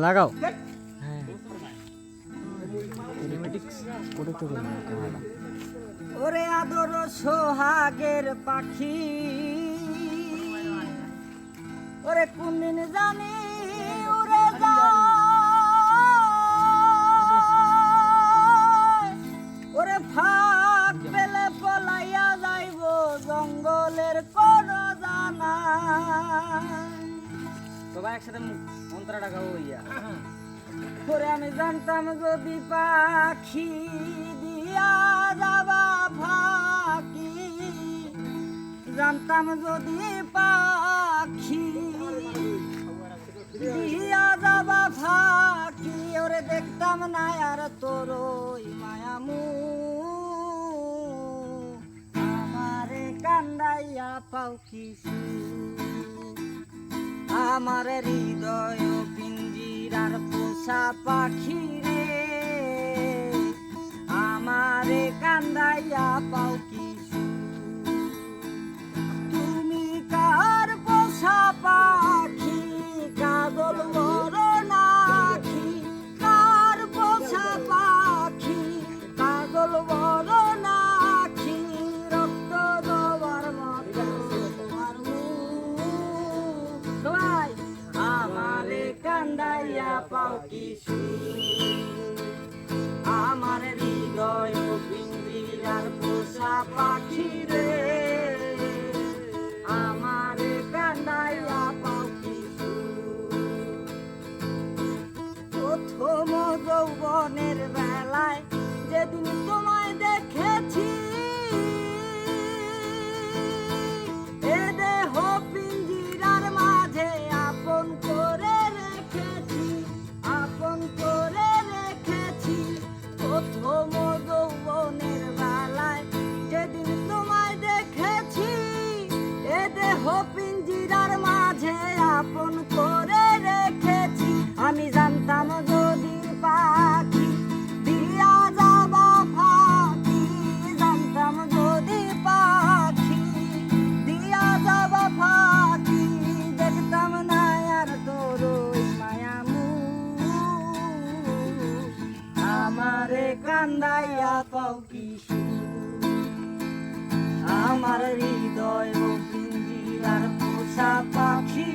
লাগাও। ওরে আদর সোহাগের পাখি, ওরে কোনদিন জানি উড়ে যায়, ওরে ফাঁক পেলে পলাইয়া যাইব জঙ্গলের কোন জানা। সবাই একসাথে মন্ত্রটা গাও ইয়া। ওরে আমি জানতাম যদি পাখি দিয়া যাবা ফাঁকি, জানতাম যদি পাখি দিয়া যাবা ফাঁকি, ওরে দেখতাম না আর তোর ওই মায়ামু, আমারে কান্দাইয়া পাও কিছু, আমার হৃদয় পিঞ্জিরার পোষা পাখি রে, আমারে কান্দাইয়া পাও কিছু। তুমি কার পোষা পাখি, কাজল বড় নাকি, কার পোষা পাখি, কাজল বড় নাকি, রক্ত দেওয়ার মতো তোমার মুখ, সবাই আমারে কান্দাইয়া পাও কিছু, আমার হৃদয় পিঞ্জিরার পোষা পাখি রে, আমারে কান্দাইয়া পাও কিছু। প্রথম যৌবনের বেলায় যেদিন তোমায় দেখেছি, এ দেহ পিঞ্জিরার মাঝে আপন করে রেখেছি, আপন করে রেখেছি। প্রথম যৌবনের বেলায় যেদিন তোমায় দেখেছি, এ দেহ পিঞ্জিরার মাঝে আপন করে রেখেছি। আমি জানতাম যদি পাখি দিয়া যাবা ফাঁকি, জানতাম যদি পাখি দিয়া যাবা ফাঁকি, দেখতাম না আর তোর ওই মায়ামু, আমারে কান্দাইয়া পাও কিছু, আমার হৃদয় পিঞ্জিরার পোষা পাখি